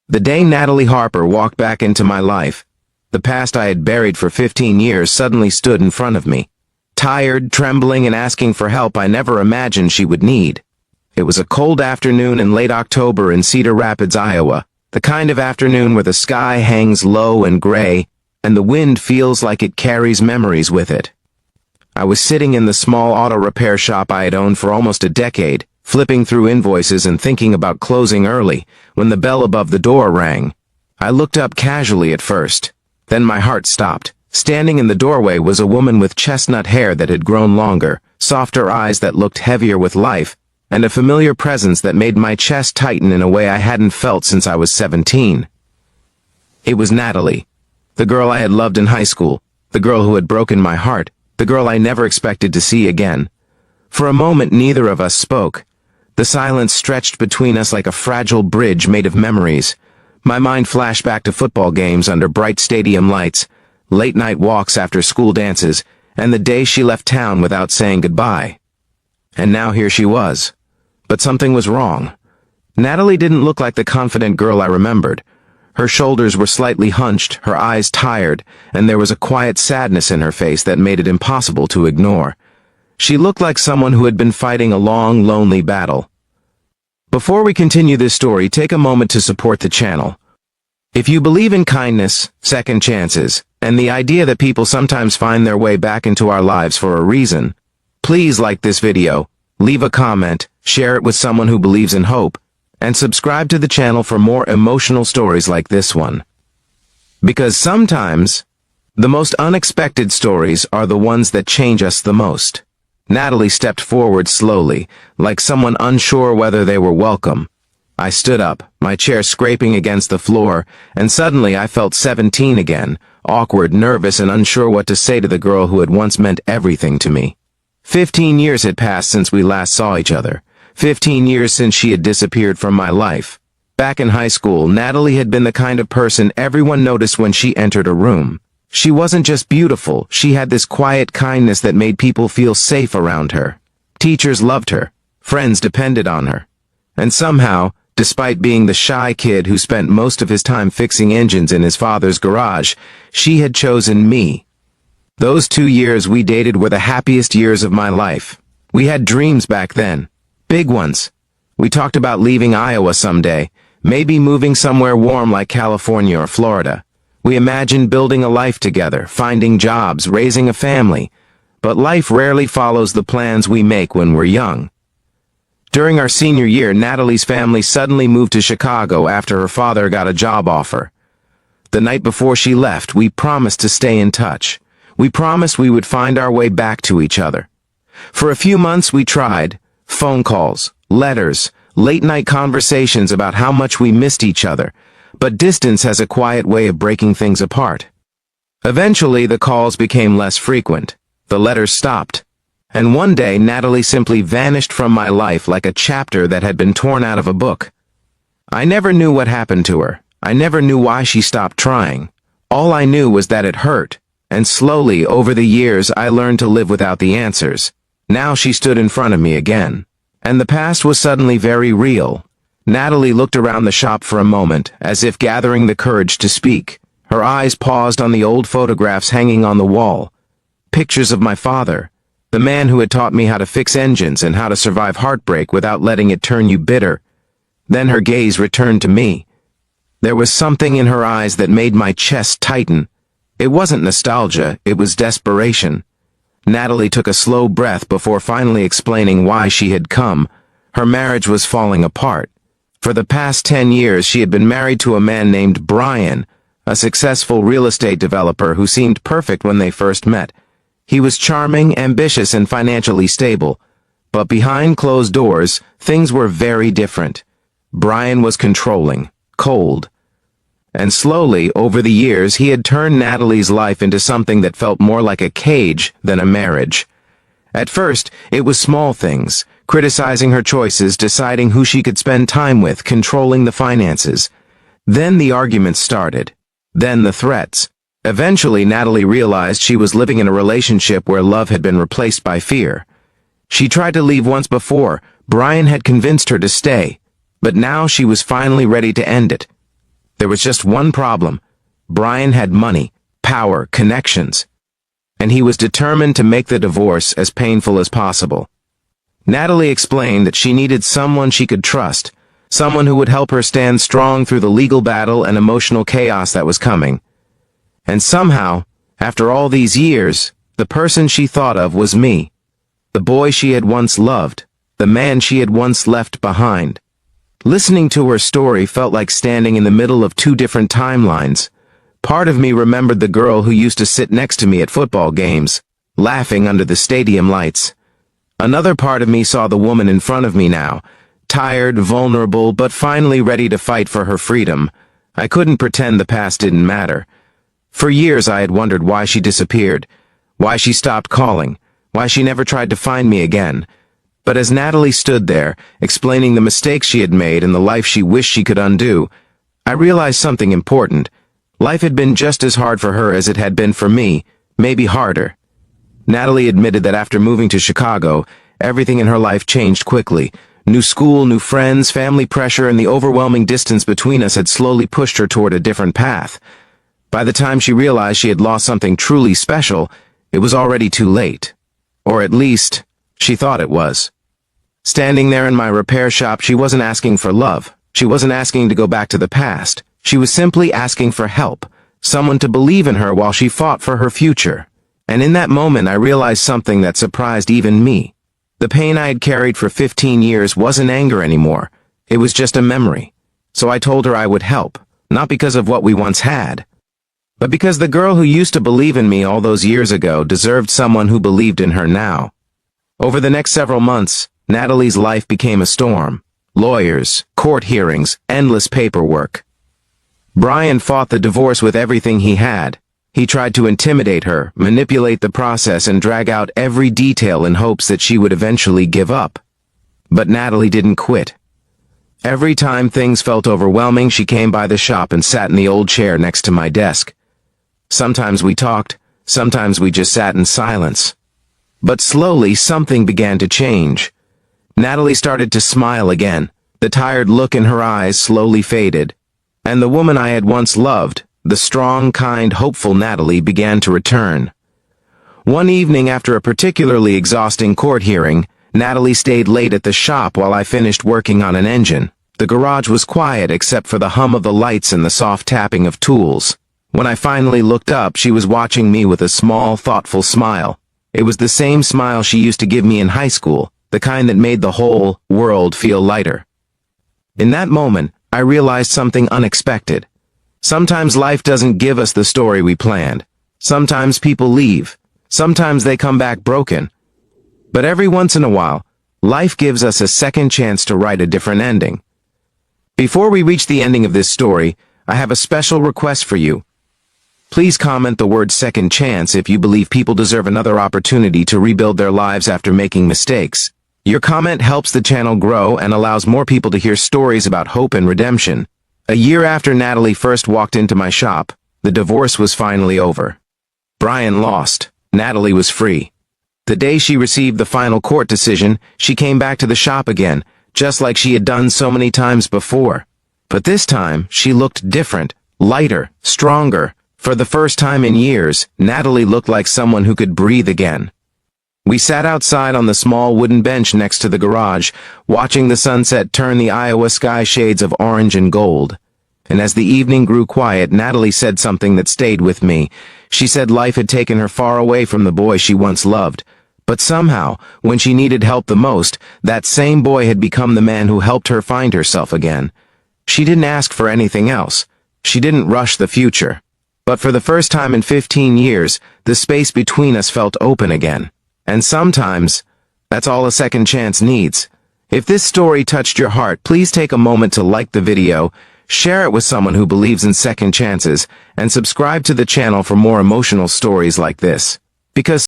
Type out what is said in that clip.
The day Natalie Harper walked back into my life, the past I had buried for 15 years suddenly stood in front of me. Tired, trembling, and asking for help I never imagined she would need. It was a cold afternoon in late October in Cedar Rapids, Iowa, the kind of afternoon where the sky hangs low and gray, and the wind feels like it carries memories with it. I was sitting in the small auto repair shop I had owned for almost a decade, flipping through invoices and thinking about closing early, when the bell above the door rang. I looked up casually at first. Then my heart stopped. Standing in the doorway was a woman with chestnut hair that had grown longer, softer eyes that looked heavier with life, and a familiar presence that made my chest tighten in a way I hadn't felt since I was 17. It was Natalie, the girl I had loved in high school, the girl who had broken my heart, the girl I never expected to see again. For a moment neither of us spoke. The silence stretched between us like a fragile bridge made of memories. My mind flashed back to football games under bright stadium lights, late-night walks after school dances, and the day she left town without saying goodbye. And now here she was. But something was wrong. Natalie didn't look like the confident girl I remembered. Her shoulders were slightly hunched, her eyes tired, and there was a quiet sadness in her face that made it impossible to ignore. She looked like someone who had been fighting a long, lonely battle. Before we continue this story, take a moment to support the channel. If you believe in kindness, second chances, and the idea that people sometimes find their way back into our lives for a reason, please like this video, leave a comment, share it with someone who believes in hope, and subscribe to the channel for more emotional stories like this one. Because sometimes, the most unexpected stories are the ones that change us the most. Natalie stepped forward slowly, like someone unsure whether they were welcome. I stood up, my chair scraping against the floor, and suddenly I felt 17 again, awkward, nervous, and unsure what to say to the girl who had once meant everything to me. 15 years had passed since we last saw each other. 15 years since she had disappeared from my life. Back in high school, Natalie had been the kind of person everyone noticed when she entered a room. She wasn't just beautiful, she had this quiet kindness that made people feel safe around her. Teachers loved her, friends depended on her. And somehow, despite being the shy kid who spent most of his time fixing engines in his father's garage, she had chosen me. Those 2 years we dated were the happiest years of my life. We had dreams back then. Big ones. We talked about leaving Iowa someday, maybe moving somewhere warm like California or Florida. We imagined building a life together, finding jobs, raising a family. But life rarely follows the plans we make when we're young. During our senior year, Natalie's family suddenly moved to Chicago after her father got a job offer. The night before she left, we promised to stay in touch. We promised we would find our way back to each other. For a few months we tried. Phone calls, letters, late-night conversations about how much we missed each other. But distance has a quiet way of breaking things apart. Eventually, the calls became less frequent. The letters stopped. And one day, Natalie simply vanished from my life like a chapter that had been torn out of a book. I never knew what happened to her. I never knew why she stopped trying. All I knew was that it hurt. And slowly, over the years, I learned to live without the answers. Now she stood in front of me again. And the past was suddenly very real. Natalie looked around the shop for a moment, as if gathering the courage to speak. Her eyes paused on the old photographs hanging on the wall. Pictures of my father, the man who had taught me how to fix engines and how to survive heartbreak without letting it turn you bitter. Then her gaze returned to me. There was something in her eyes that made my chest tighten. It wasn't nostalgia, it was desperation. Natalie took a slow breath before finally explaining why she had come. Her marriage was falling apart. For the past 10 years, she had been married to a man named Brian, a successful real estate developer who seemed perfect when they first met. He was charming, ambitious, and financially stable. But behind closed doors, things were very different. Brian was controlling, cold. And slowly, over the years, he had turned Natalie's life into something that felt more like a cage than a marriage. At first, it was small things. Criticizing her choices, deciding who she could spend time with, controlling the finances. Then the arguments started. Then the threats. Eventually, Natalie realized she was living in a relationship where love had been replaced by fear. She tried to leave once before. Brian had convinced her to stay. But now she was finally ready to end it. There was just one problem. Brian had money, power, connections, and he was determined to make the divorce as painful as possible. Natalie explained that she needed someone she could trust, someone who would help her stand strong through the legal battle and emotional chaos that was coming. And somehow, after all these years, the person she thought of was me. The boy she had once loved, the man she had once left behind. Listening to her story felt like standing in the middle of two different timelines. Part of me remembered the girl who used to sit next to me at football games, laughing under the stadium lights. Another part of me saw the woman in front of me now, tired, vulnerable, but finally ready to fight for her freedom. I couldn't pretend the past didn't matter. For years I had wondered why she disappeared, why she stopped calling, why she never tried to find me again. But as Natalie stood there, explaining the mistakes she had made and the life she wished she could undo, I realized something important. Life had been just as hard for her as it had been for me, maybe harder. Natalie admitted that after moving to Chicago, everything in her life changed quickly. New school, new friends, family pressure, and the overwhelming distance between us had slowly pushed her toward a different path. By the time she realized she had lost something truly special, it was already too late. Or at least, she thought it was. Standing there in my repair shop, she wasn't asking for love. She wasn't asking to go back to the past. She was simply asking for help, someone to believe in her while she fought for her future. And in that moment, I realized something that surprised even me. The pain I had carried for 15 years wasn't anger anymore. It was just a memory. So I told her I would help, not because of what we once had, but because the girl who used to believe in me all those years ago deserved someone who believed in her now. Over the next several months, Natalie's life became a storm. Lawyers, court hearings, endless paperwork. Brian fought the divorce with everything he had. He tried to intimidate her, manipulate the process, and drag out every detail in hopes that she would eventually give up. But Natalie didn't quit. Every time things felt overwhelming, she came by the shop and sat in the old chair next to my desk. Sometimes we talked, sometimes we just sat in silence. But slowly, something began to change. Natalie started to smile again. The tired look in her eyes slowly faded. And the woman I had once loved, the strong, kind, hopeful Natalie, began to return. One evening after a particularly exhausting court hearing, Natalie stayed late at the shop while I finished working on an engine. The garage was quiet except for the hum of the lights and the soft tapping of tools. When I finally looked up, she was watching me with a small, thoughtful smile. It was the same smile she used to give me in high school, the kind that made the whole world feel lighter. In that moment, I realized something unexpected. Sometimes life doesn't give us the story we planned. Sometimes people leave. Sometimes they come back broken. But every once in a while, life gives us a second chance to write a different ending. Before we reach the ending of this story, I have a special request for you. Please comment the word second chance if you believe people deserve another opportunity to rebuild their lives after making mistakes. Your comment helps the channel grow and allows more people to hear stories about hope and redemption. A year after Natalie first walked into my shop, the divorce was finally over. Brian lost. Natalie was free. The day she received the final court decision, she came back to the shop again, just like she had done so many times before. But this time, she looked different, lighter, stronger. For the first time in years, Natalie looked like someone who could breathe again. We sat outside on the small wooden bench next to the garage, watching the sunset turn the Iowa sky shades of orange and gold. And as the evening grew quiet, Natalie said something that stayed with me. She said life had taken her far away from the boy she once loved. But somehow, when she needed help the most, that same boy had become the man who helped her find herself again. She didn't ask for anything else. She didn't rush the future. But for the first time in 15 years, the space between us felt open again. And sometimes, that's all a second chance needs. If this story touched your heart, please take a moment to like the video, share it with someone who believes in second chances, and subscribe to the channel for more emotional stories like this. Because